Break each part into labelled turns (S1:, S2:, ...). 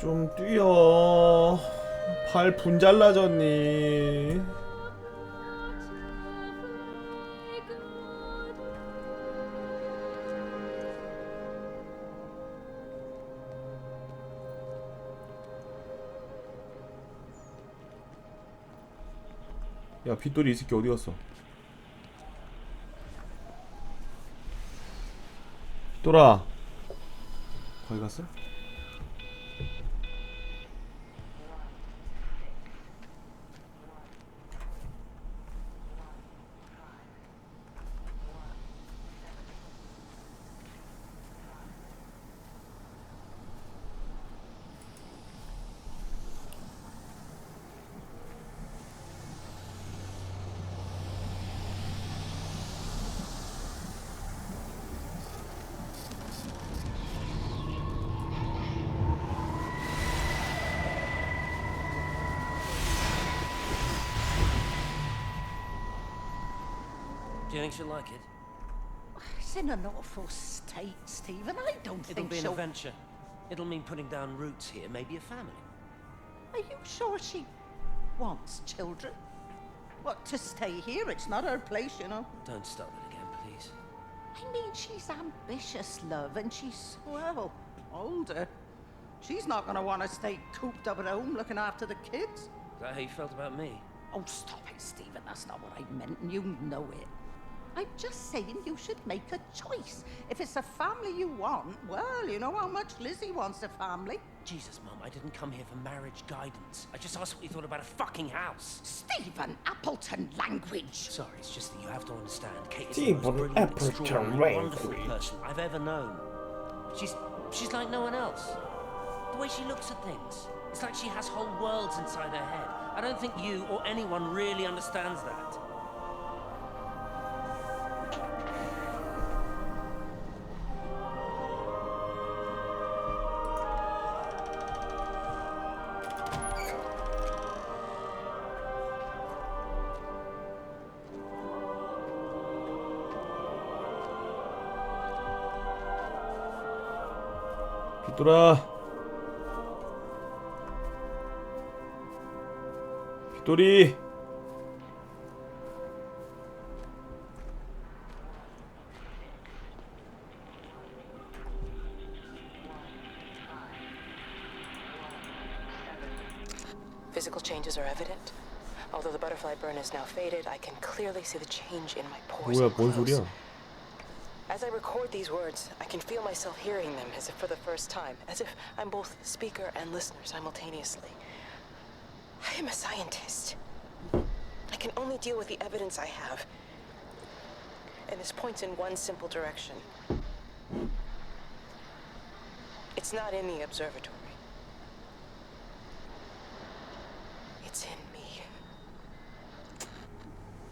S1: 좀 뛰어. 발 분잘라졌니? 야, 빗돌이 이 새끼 어디 갔어? 빗돌아, 거기 갔어?
S2: Do you think she'll like it?
S3: It's in an awful state, Stephen. I don't
S2: It'll
S3: think
S2: be an
S3: she'll...
S2: adventure. It'll mean putting down roots here, maybe a family.
S3: Are you sure she wants children? What, to stay here? It's not her place, you know.
S2: Don't start it again, please.
S3: I mean, she's ambitious, love, and she's, well, older. She's not going to want to stay cooped up at home looking after the kids.
S2: Is that how you felt about me?
S3: Oh, stop it, Stephen. That's not what I meant, and you know it. I'm just saying you should make a choice. If it's a family you want, well, you know how much Lizzie wants a family.
S2: Jesus, Mum, I didn't come here for marriage guidance. I just asked what you thought about a fucking house.
S3: Stephen Appleton language.
S2: Sorry, it's just that you have to understand. Kate is
S1: Stephen
S2: the most brilliant,
S1: Appleton
S2: extraordinary, wonderful
S1: language.
S2: person I've ever known. She's like no one else. The way she looks at things, it's like she has whole worlds inside her head. I don't think you or anyone really understands that.
S1: 빗돌아, 빗돌이.
S4: Physical changes are evident. Although the butterfly burn is now faded, I can clearly see the change in my pores
S1: 뭐야,
S4: and
S1: 뭔
S4: clothes.
S1: 소리야?
S4: As I record these words, I can feel myself hearing them as if for the first time, as if I'm both speaker and listener simultaneously. I am a scientist. I can only deal with the evidence I have. And this points in one simple direction. It's not in the observatory. It's in me.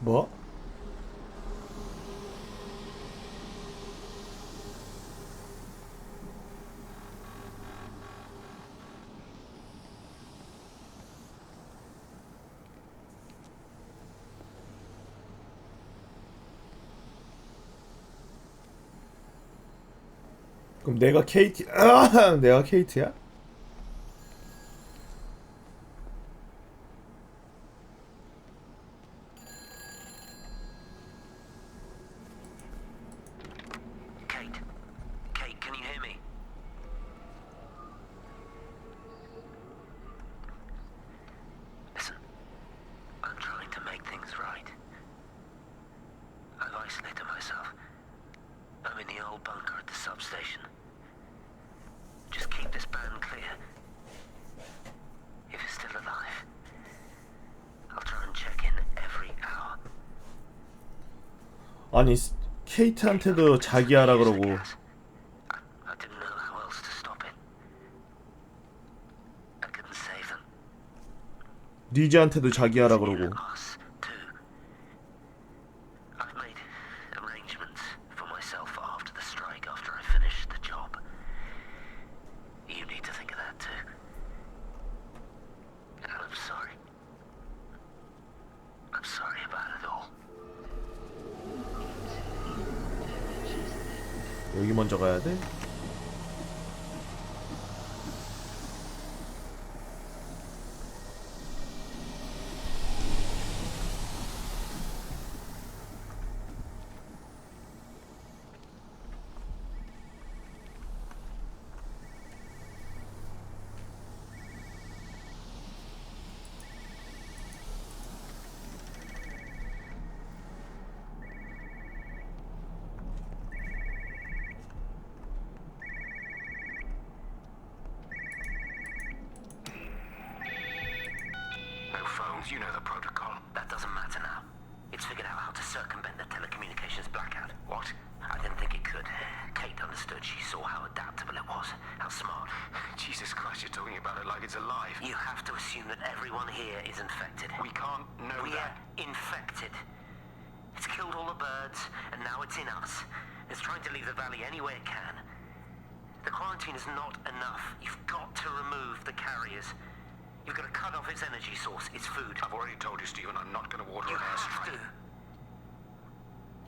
S1: 뭐? 그럼 내가 케이티, 내가 케이트야?
S2: Kate, can you hear me? Listen, I'm trying to make things right. I've isolated myself. I'm in the old bunker at the substation. Just keep this band clear. If it's still alive, I'll try and check in every hour.
S1: 아니, 케이트한테도 자기 하라 그러고.
S2: I didn't know how else to stop it. I couldn't save them.
S1: 리즈한테도 자기 하라 그러고.
S2: Us too. I've made arrangements for myself after the strike, after I finish the job. You need to think of that too. And I'm sorry. I'm sorry about it all.
S1: 여기 먼저 가야 돼?
S2: was. How smart.
S5: Jesus Christ, you're talking about it like it's alive.
S2: You have to assume that everyone here is infected.
S5: We can't know
S2: We're
S5: that.
S2: infected. It's killed all the birds, and now it's in us. It's trying to leave the valley any way it can. The quarantine is not enough. You've got to remove the carriers. You've got to cut off its energy source, its food.
S5: I've already told you, Stephen, I'm not going to water
S2: You
S5: an
S2: have
S5: airstrike.
S2: to.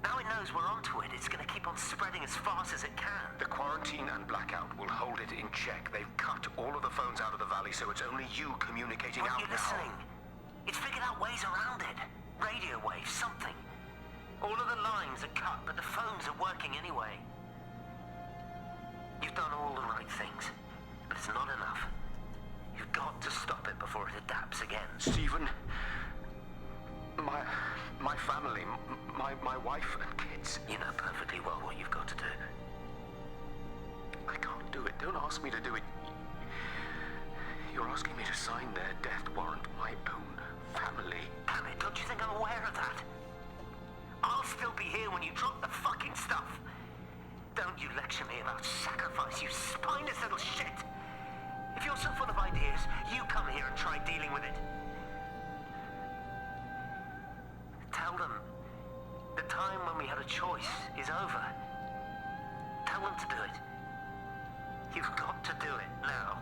S2: Now it knows we're onto it. It's going to keep on spreading as fast as it can.
S5: The quarantine and blackout will hold it in check. They've cut all of the phones out of the valley, so it's only you communicating
S2: Are
S5: out
S2: you
S5: now.
S2: listening? It's figured out ways around it. Radio waves, something. All of the lines are cut, but the phones are working anyway. You've done all the right things, but it's not enough. You've got to stop it before it adapts again.
S5: Stephen, my family, my wife and kids.
S2: You know perfectly well what you've got to do.
S5: I can't do it. Don't ask me to do it. You're asking me to sign their death warrant. My own family.
S2: Damn it, don't you think I'm aware of that? I'll still be here when you drop the fucking stuff. Don't you lecture me about sacrifice, you spineless little shit. If you're so full of ideas, you come here and try dealing with it. Tell them the time when we had a choice is over. Tell them to do it. You've got to do it now.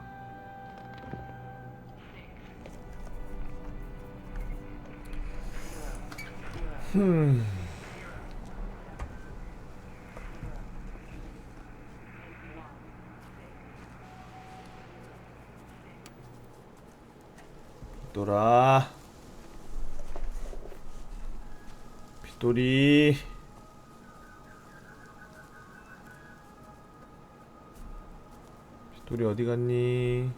S1: 빗돌아, 빗돌이. 빗돌이 어디 갔니?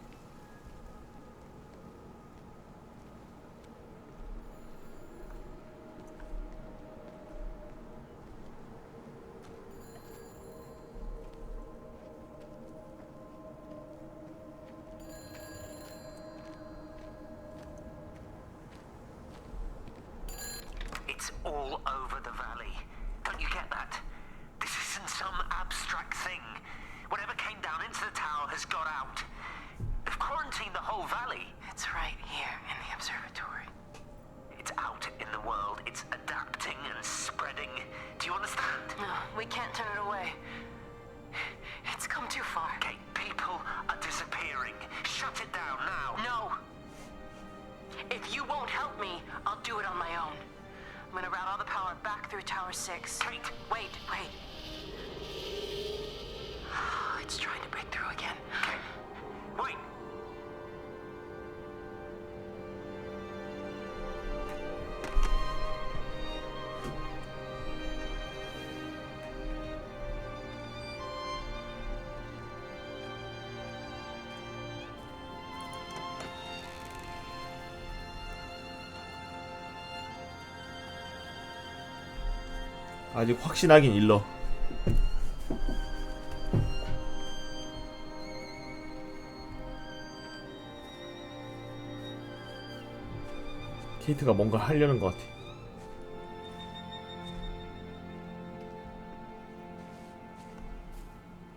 S2: It's all over the valley. Don't you get that? This isn't some abstract thing. Whatever came down into the tower has got out. They've quarantined the whole valley.
S4: It's right here in the observatory.
S2: It's out in the world. It's adapting and spreading. Do you understand?
S4: No, we can't turn it away. It's come too far.
S2: Okay, people are disappearing. Shut it down now.
S4: No! If you won't help me, I'll do it on my own. I'm gonna route all the power back through Tower 6.
S2: Kate!
S4: Wait. It's trying to break through again.
S2: Okay. Wait!
S1: 아직 확신하긴 일러. 케이트가 뭔가 하려는 것 같아.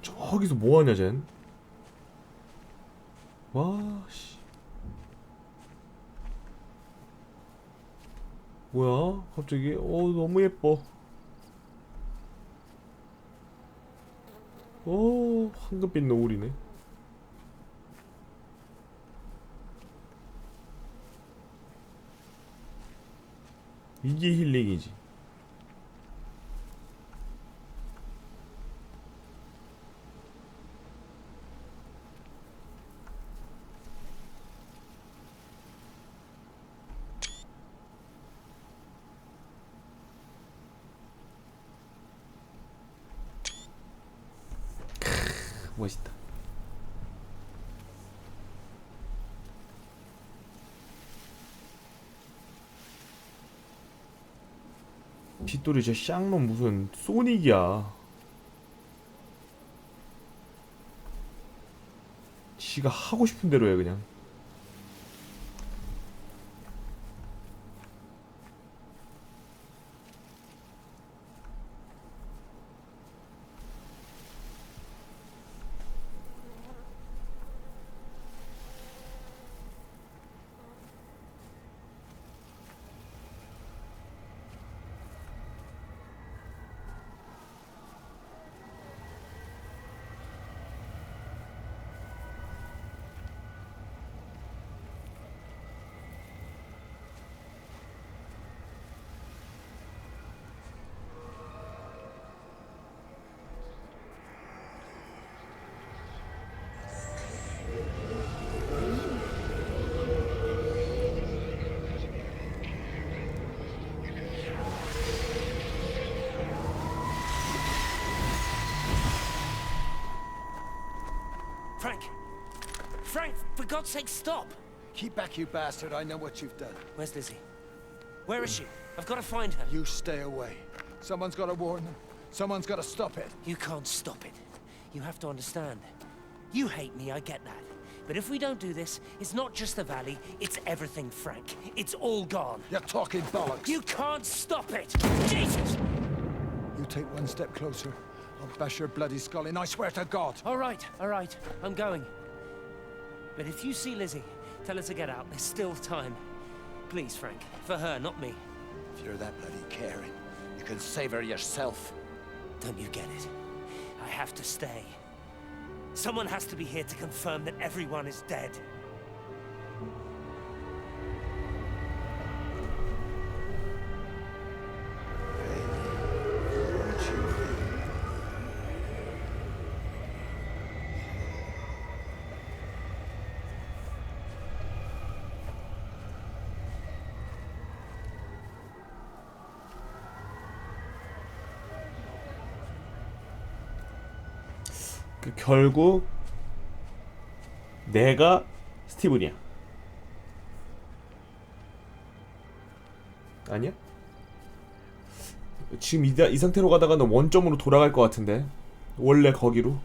S1: 저기서 뭐하냐 쟨. 와 씨. 뭐야 갑자기. 너무 예뻐. 황금빛 노을이네. 이게 힐링이지. 멋있다. 빗돌이 저 쌍놈 무슨 소닉이야. 지가 하고 싶은 대로 해 그냥.
S2: Frank! Frank, for God's sake, stop!
S6: Keep back, you bastard. I know what you've done.
S2: Where's Lizzie? Where is she? I've got to find her.
S6: You stay away. Someone's got to warn them. Someone's got to stop it.
S2: You can't stop it. You have to understand. You hate me, I get that. But if we don't do this, it's not just the valley, it's everything, Frank. It's all gone.
S6: You're talking bollocks.
S2: You can't stop it! Jesus!
S6: You take one step closer, I'll bash your bloody skull in, I swear to God.
S2: All right, I'm going. But if you see Lizzie, tell her to get out. There's still time. Please, Frank. For her, not me.
S6: If you're that bloody caring, you can save her yourself.
S2: Don't you get it? I have to stay. Someone has to be here to confirm that everyone is dead.
S1: 결국 내가 스티븐이야. 아니야? 지금 이 상태로 가다가는 원점으로 돌아갈 것 같은데. 원래 거기로.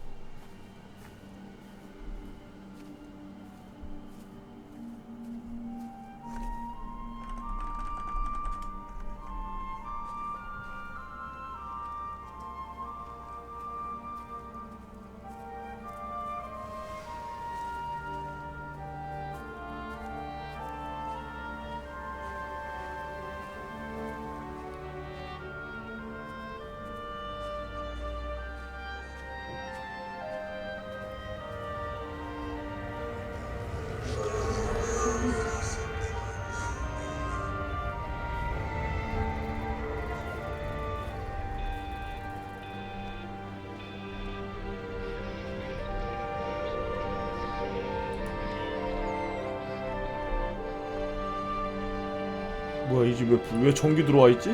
S1: 뭐야, 이 집 왜 전기 들어와 있지?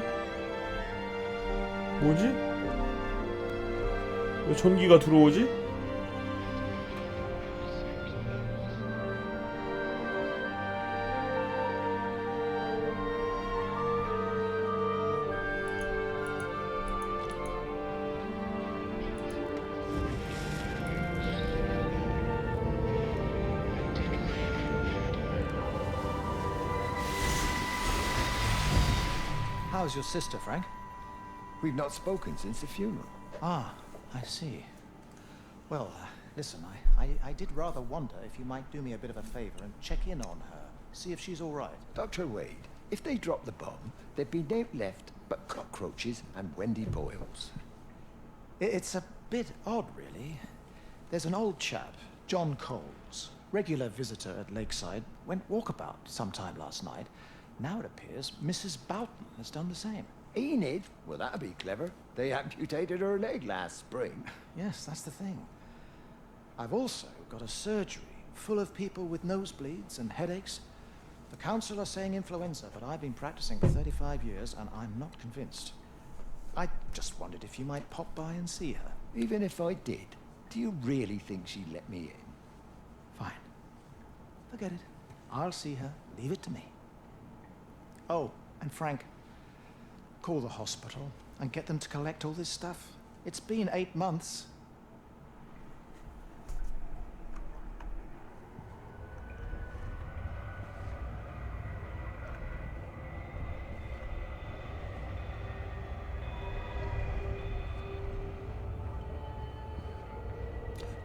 S1: 뭐지? 왜 전기가 들어오지?
S7: How's your sister, Frank?
S6: We've not spoken since the funeral.
S7: Ah, I see. Well, listen, I did rather wonder if you might do me a bit of a favor and check in on her, see if she's all right.
S6: Dr. Wade, if they dropped the bomb, there'd be no left but cockroaches and Wendy Boyles.
S7: It's a bit odd, really. There's an old chap, John Coles, regular visitor at Lakeside, went walkabout sometime last night. Now it appears Mrs. Boughton has done the same.
S6: Enid? Well, that'd be clever. They amputated her leg last spring.
S7: Yes, that's the thing. I've also got a surgery full of people with nosebleeds and headaches. The council are saying influenza, but I've been practicing for 35 years and I'm not convinced. I just wondered if you might pop by and see her.
S6: Even if I did, do you really think she'd let me in?
S7: Fine. Forget it. I'll see her. Leave it to me. Oh, and Frank, call the hospital and get them to collect all this stuff. It's been 8 months.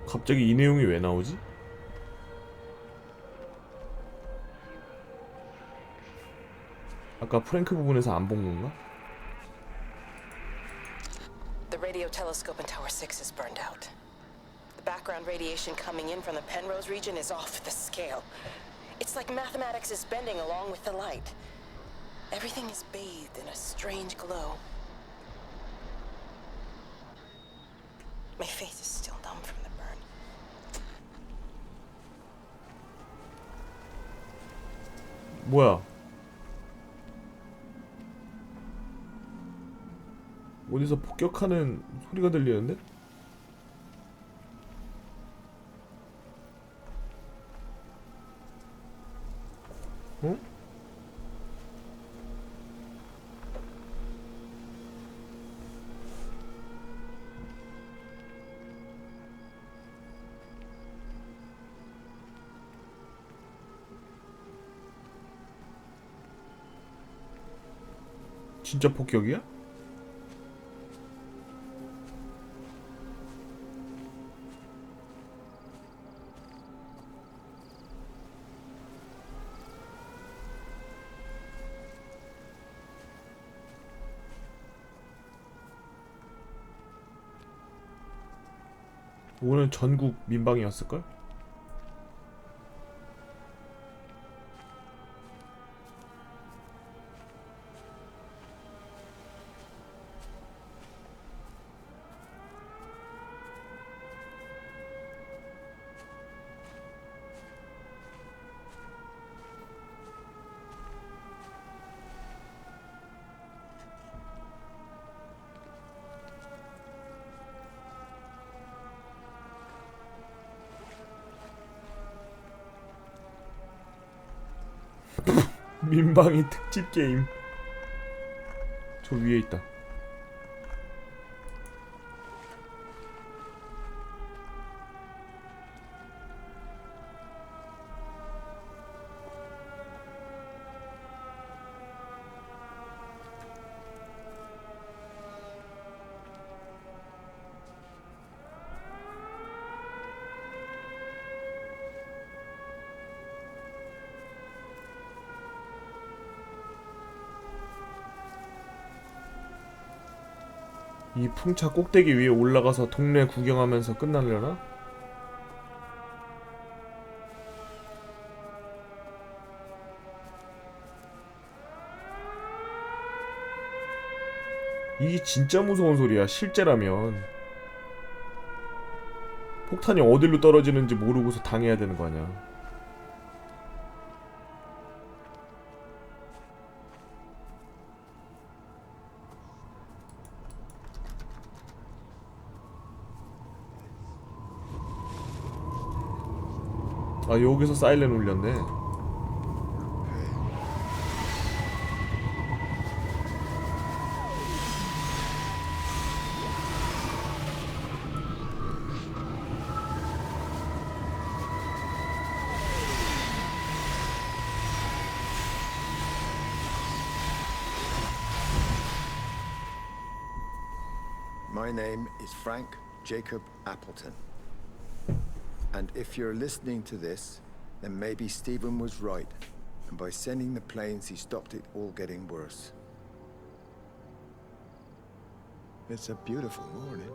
S1: 갑자기 이 내용이 왜 나오지? 아까 프랭크 부분에서 안 본 건가?
S4: The radio telescope in Tower 6 is burned out. The background radiation coming in from the Penrose region is off the scale. It's like mathematics is bending along with the light. Everything is bathed in a strange glow. My face is still numb from the burn.
S1: 뭐야? 어디서 폭격하는 소리가 들리는데? 어? 진짜 폭격이야? 오늘 전국 민방위였을걸? 민방위 특집 게임. 저 위에 있다. 이 풍차 꼭대기 위에 올라가서 동네 구경하면서 끝나려나? 이게 진짜 무서운 소리야, 실제라면. 폭탄이 어디로 떨어지는지 모르고서 당해야 되는 거 아니야. 아, 여기서 사일렌 울렸네.
S6: My name is Frank Jacob Appleton. And if you're listening to this, then maybe Stephen was right. And by sending the planes, he stopped it all getting worse. It's a beautiful morning.